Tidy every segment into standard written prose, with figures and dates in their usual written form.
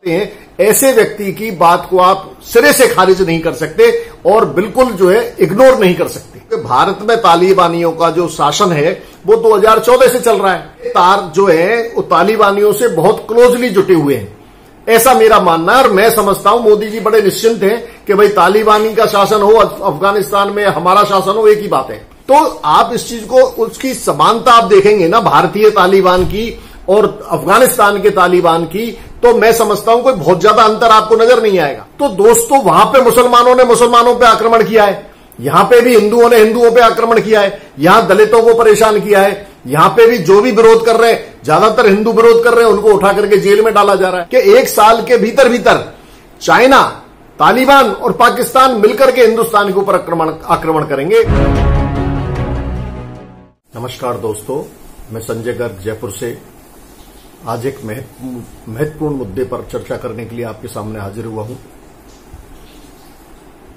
ऐसे व्यक्ति की बात को आप सिरे से खारिज नहीं कर सकते और बिल्कुल जो है इग्नोर नहीं कर सकते। भारत में तालिबानियों का जो शासन है वो 2014 से चल रहा है। तार जो है वो तालिबानियों से बहुत क्लोजली जुटे हुए हैं, ऐसा मेरा मानना है। और मैं समझता हूं मोदी जी बड़े निश्चिंत हैं कि भाई तालिबानी का शासन हो अफगानिस्तान में, हमारा शासन हो, एक ही बात है। तो आप इस चीज को, उसकी समानता आप देखेंगे ना भारतीय तालिबान की और अफगानिस्तान के तालिबान की, तो मैं समझता हूं कोई बहुत ज्यादा अंतर आपको नजर नहीं आएगा। तो दोस्तों, वहां पे मुसलमानों ने मुसलमानों पे आक्रमण किया है, यहां पे भी हिंदुओं ने हिंदुओं पे आक्रमण किया है, यहां दलितों को परेशान किया है, यहां पे भी जो भी विरोध कर रहे हैं, ज्यादातर हिंदू विरोध कर रहे हैं, उनको उठा करके जेल में डाला जा रहा है। कि एक साल के भीतर भीतर चाइना, तालिबान और पाकिस्तान मिलकर के हिंदुस्तान के ऊपर आक्रमण करेंगे। नमस्कार दोस्तों, मैं संजय गर्ग जयपुर से आज एक महत्वपूर्ण मुद्दे पर चर्चा करने के लिए आपके सामने हाजिर हुआ हूं।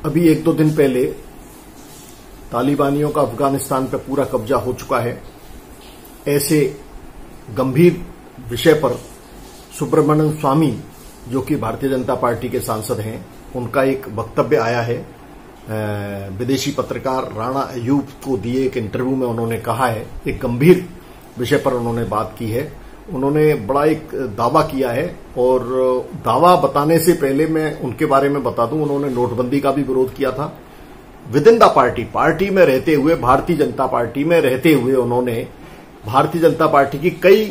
अभी एक दो दिन पहले तालिबानियों का अफगानिस्तान पर पूरा कब्जा हो चुका है, ऐसे गंभीर विषय पर सुब्रमण्यम स्वामी, जो कि भारतीय जनता पार्टी के सांसद हैं, उनका एक वक्तव्य आया है। विदेशी पत्रकार राणा अयूब को दिए एक इंटरव्यू में उन्होंने कहा है, एक गंभीर विषय पर उन्होंने बात की है। उन्होंने बड़ा एक दावा किया है और दावा बताने से पहले मैं उनके बारे में बता दूं, उन्होंने नोटबंदी का भी विरोध किया था। विद इन द पार्टी में रहते हुए, भारतीय जनता पार्टी में रहते हुए उन्होंने भारतीय जनता पार्टी की कई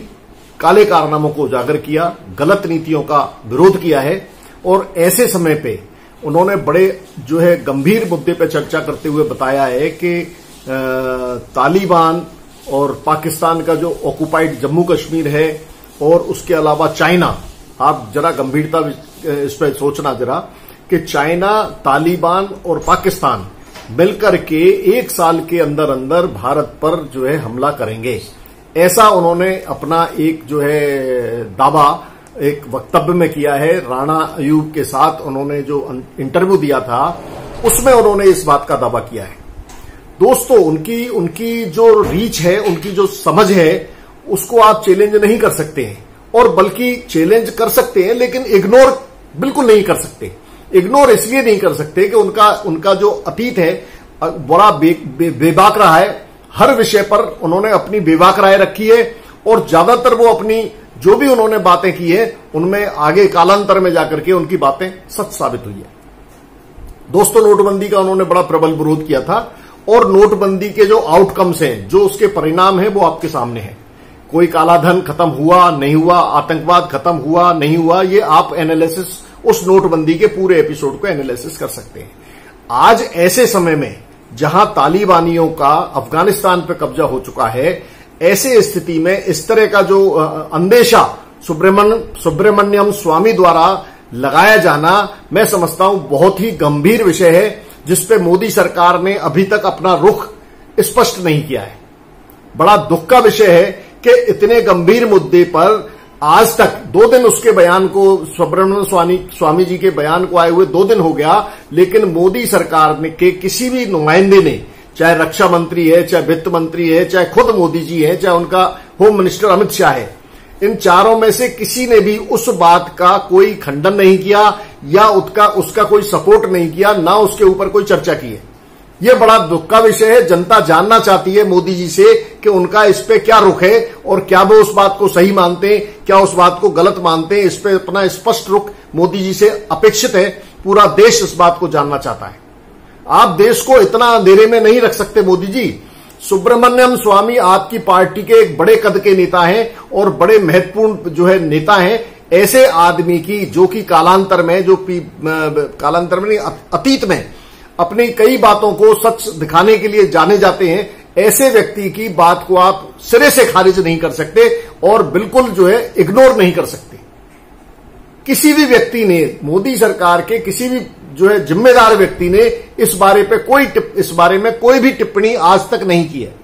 काले कारनामों को उजागर किया, गलत नीतियों का विरोध किया है। और ऐसे समय पे उन्होंने बड़े जो है गंभीर मुद्दे पर चर्चा करते हुए बताया है कि तालिबान और पाकिस्तान का जो ऑक्युपाइड जम्मू कश्मीर है और उसके अलावा चाइना, आप जरा गंभीरता इस पर सोचना जरा, कि चाइना, तालिबान और पाकिस्तान मिलकर के एक साल के अंदर अंदर भारत पर जो है हमला करेंगे, ऐसा उन्होंने अपना एक जो है दावा एक वक्तव्य में किया है। राणा अयूब के साथ उन्होंने जो इंटरव्यू दिया था उसमें उन्होंने इस बात का दावा किया है। दोस्तों, उनकी जो रीच है, उनकी जो समझ है, उसको आप चैलेंज नहीं कर सकते हैं, और बल्कि चैलेंज कर सकते हैं लेकिन इग्नोर बिल्कुल नहीं कर सकते। इग्नोर इसलिए नहीं कर सकते कि उनका जो अतीत है बड़ा बेबाक रहा है। हर विषय पर उन्होंने अपनी बेबाक राय रखी है और ज्यादातर वो अपनी जो भी उन्होंने बातें की है उनमें आगे कालांतर में जाकर के उनकी बातें सच साबित हुई है। दोस्तों, नोटबंदी का उन्होंने बड़ा प्रबल विरोध किया था और नोटबंदी के जो आउटकम्स हैं, जो उसके परिणाम हैं, वो आपके सामने है। कोई काला धन खत्म हुआ नहीं हुआ, आतंकवाद खत्म हुआ नहीं हुआ, ये आप एनालिसिस उस नोटबंदी के पूरे एपिसोड को एनालिसिस कर सकते हैं। आज ऐसे समय में जहां तालिबानियों का अफगानिस्तान पर कब्जा हो चुका है, ऐसे स्थिति में इस तरह का जो अंदेशा सुब्रमण्यम स्वामी द्वारा लगाया जाना, मैं समझता हूं बहुत ही गंभीर विषय है, जिसपे मोदी सरकार ने अभी तक अपना रुख स्पष्ट नहीं किया है। बड़ा दुख का विषय है कि इतने गंभीर मुद्दे पर आज तक 2 दिन उसके बयान को, सुब्रमण्यम स्वामी जी के बयान को आए हुए 2 दिन हो गया, लेकिन मोदी सरकार ने के किसी भी नुमाइंदे ने, चाहे रक्षा मंत्री है, चाहे वित्त मंत्री है, चाहे खुद मोदी जी है, चाहे उनका होम मिनिस्टर अमित शाह है, इन चारों में से किसी ने भी उस बात का कोई खंडन नहीं किया या उसका कोई सपोर्ट नहीं किया, ना उसके ऊपर कोई चर्चा की है। यह बड़ा दुख का विषय है। जनता जानना चाहती है मोदी जी से कि उनका इस पे क्या रुख है और क्या वो उस बात को सही मानते हैं, क्या उस बात को गलत मानते हैं। इस पे अपना स्पष्ट रुख मोदी जी से अपेक्षित है। पूरा देश इस बात को जानना चाहता है। आप देश को इतना अंधेरे में नहीं रख सकते मोदी जी। सुब्रमण्यम स्वामी आपकी पार्टी के एक बड़े कद के नेता हैं और बड़े महत्वपूर्ण जो है नेता हैं। ऐसे आदमी की, जो कि कालांतर में नहीं, अतीत में अपनी कई बातों को सच दिखाने के लिए जाने जाते हैं, ऐसे व्यक्ति की बात को आप सिरे से खारिज नहीं कर सकते और बिल्कुल जो है इग्नोर नहीं कर सकते। किसी भी व्यक्ति ने, मोदी सरकार के किसी भी जो है जिम्मेदार व्यक्ति ने इस बारे में कोई भी टिप्पणी आज तक नहीं की है।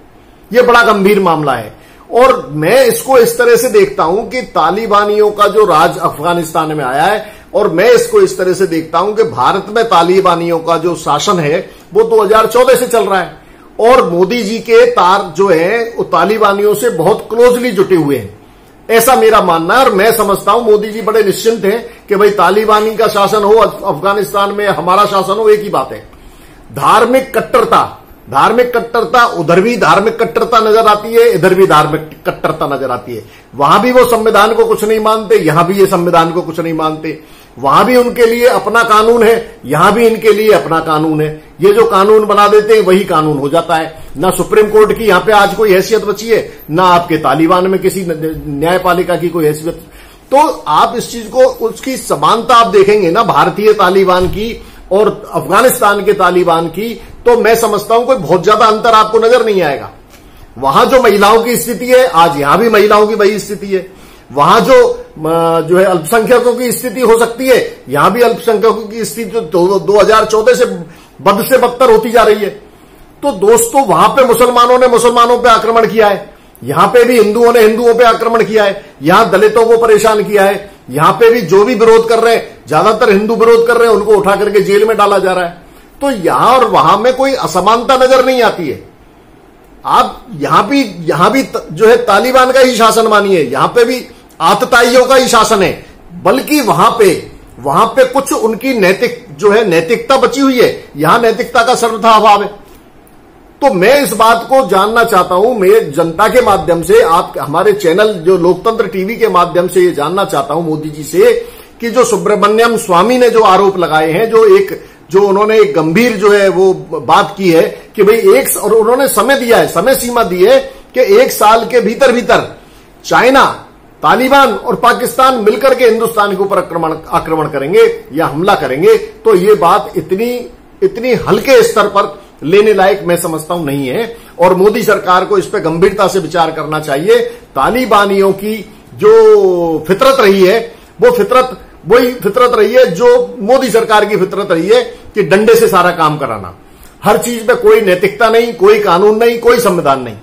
यह बड़ा गंभीर मामला है और मैं इसको इस तरह से देखता हूं कि तालिबानियों का जो राज अफगानिस्तान में आया है, और मैं इसको इस तरह से देखता हूं कि भारत में तालिबानियों का जो शासन है वो 2014 से चल रहा है और मोदी जी के तार जो है वो तालिबानियों से बहुत क्लोजली जुटे हुए हैं, ऐसा मेरा मानना है। और मैं समझता हूं मोदी जी बड़े निश्चिंत हैं कि भाई तालिबानी का शासन हो अफगानिस्तान में, हमारा शासन हो, एक ही बात है। धार्मिक कट्टरता उधर भी धार्मिक कट्टरता नजर आती है, इधर भी धार्मिक कट्टरता नजर आती है। वहां भी वो संविधान को कुछ नहीं मानते, यहां भी ये संविधान को कुछ नहीं मानते। वहां भी उनके लिए अपना कानून है, यहां भी इनके लिए अपना कानून है। ये जो कानून बना देते हैं वही कानून हो जाता है। ना सुप्रीम कोर्ट की यहां पे आज कोई हैसियत बची है, ना आपके तालिबान में किसी न्यायपालिका की कोई हैसियत। तो आप इस चीज को, उसकी समानता आप देखेंगे ना भारतीय तालिबान की और अफगानिस्तान के तालिबान की, तो मैं समझता हूं कोई बहुत ज्यादा अंतर आपको नजर नहीं आएगा। वहां जो महिलाओं की स्थिति है, आज यहां भी महिलाओं की वही स्थिति है। वहां जो है अल्पसंख्यकों की स्थिति हो सकती है, यहां भी अल्पसंख्यकों की स्थिति तो 2014 से बद से बदतर होती जा रही है। तो दोस्तों, वहां पे मुसलमानों ने मुसलमानों पे आक्रमण किया है, यहां पे भी हिंदुओं ने हिंदुओं पे आक्रमण किया है, यहां दलितों को परेशान किया है, यहां पे भी जो भी विरोध कर रहे हैं, ज्यादातर हिंदू विरोध कर रहे हैं, उनको उठा करके जेल में डाला जा रहा है। तो यहां और वहां में कोई असमानता नजर नहीं आती है। आप यहां भी जो है तालिबान का ही शासन मानिए, यहां पे भी आतताइयों का ही शासन है, बल्कि वहां पे कुछ उनकी नैतिकता बची हुई है, यहां नैतिकता का सर्वथा अभाव है। तो मैं इस बात को जानना चाहता हूं, मैं जनता के माध्यम से, आप हमारे चैनल जो लोकतंत्र टीवी के माध्यम से ये जानना चाहता हूं मोदी जी से कि जो सुब्रमण्यम स्वामी ने जो आरोप लगाए हैं, जो उन्होंने एक गंभीर जो है वो बात की है कि भाई और उन्होंने समय सीमा दी है कि 1 साल के भीतर चाइना, तालिबान और पाकिस्तान मिलकर के हिंदुस्तान के ऊपर आक्रमण करेंगे या हमला करेंगे। तो ये बात इतनी हल्के स्तर पर लेने लायक मैं समझता हूं नहीं है, और मोदी सरकार को इस पे गंभीरता से विचार करना चाहिए। तालिबानियों की जो फितरत रही है, वही फितरत रही है जो मोदी सरकार की फितरत रही है कि डंडे से सारा काम कराना। हर चीज में कोई नैतिकता नहीं, कोई कानून नहीं, कोई संविधान नहीं,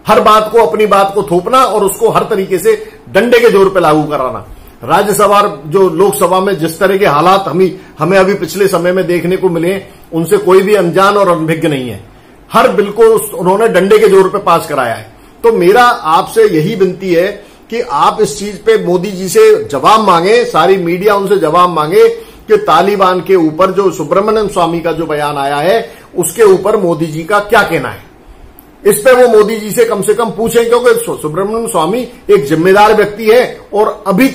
हर बात को, अपनी बात को थोपना और उसको हर तरीके से डंडे के जोर पे लागू कराना। राज्यसभा जो लोकसभा में जिस तरह के हालात हमें अभी पिछले समय में देखने को मिले, उनसे कोई भी अनजान और अनभिज्ञ नहीं है। हर बिल को उन्होंने डंडे के जोर पे पास कराया है। तो मेरा आपसे यही विनती है कि आप इस चीज पे मोदी जी से जवाब मांगे, सारी मीडिया उनसे जवाब मांगे कि तालिबान के ऊपर जो सुब्रमण्यम स्वामी का जो बयान आया है, उसके ऊपर मोदी जी का क्या कहना है। इस पे वो मोदी जी से कम पूछें, क्योंकि सुब्रमण्यम स्वामी एक जिम्मेदार व्यक्ति है और अभी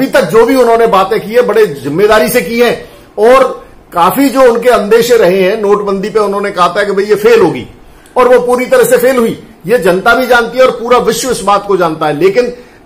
तक जो भी उन्होंने बातें की है बड़े जिम्मेदारी से की है, और काफी जो उनके अंदेशे रहे हैं, नोटबंदी पे उन्होंने कहा था कि भाई ये फेल होगी, और वो पूरी तरह से फेल हुई। ये जनता भी जानती है और पूरा विश्व इस बात को जानता है,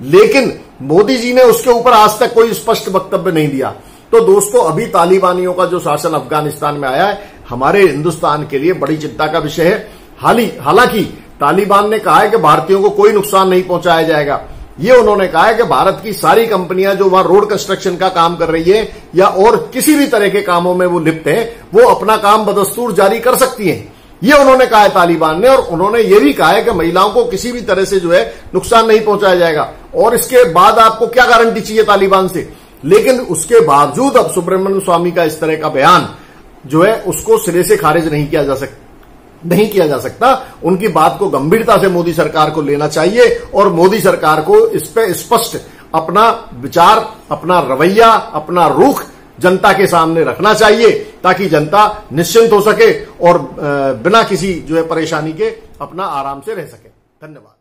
लेकिन मोदी जी ने उसके ऊपर आज तक कोई स्पष्ट वक्तव्य नहीं दिया। तो दोस्तों, अभी तालिबानियों का जो शासन अफगानिस्तान में आया है, हमारे हिंदुस्तान के लिए बड़ी चिंता का विषय है। हालांकि तालिबान ने कहा है कि भारतीयों को कोई नुकसान नहीं पहुंचाया जाएगा। ये उन्होंने कहा है कि भारत की सारी कंपनियां जो वहां रोड कंस्ट्रक्शन का काम कर रही है या और किसी भी तरह के कामों में वो लिप्त है, वो अपना काम बदस्तूर जारी कर सकती हैं। ये उन्होंने कहा है तालिबान ने, और उन्होंने ये भी कहा है कि महिलाओं को किसी भी तरह से जो है नुकसान नहीं पहुंचाया जाएगा। और इसके बाद आपको क्या गारंटी चाहिए तालिबान से? लेकिन उसके बावजूद अब सुब्रमण्यम स्वामी का इस तरह का बयान जो है उसको सिरे से खारिज नहीं किया जा सकता। उनकी बात को गंभीरता से मोदी सरकार को लेना चाहिए और मोदी सरकार को इस पे स्पष्ट अपना विचार, अपना रवैया, अपना रुख जनता के सामने रखना चाहिए, ताकि जनता निश्चिंत हो सके और बिना किसी जो है परेशानी के अपना आराम से रह सके। धन्यवाद।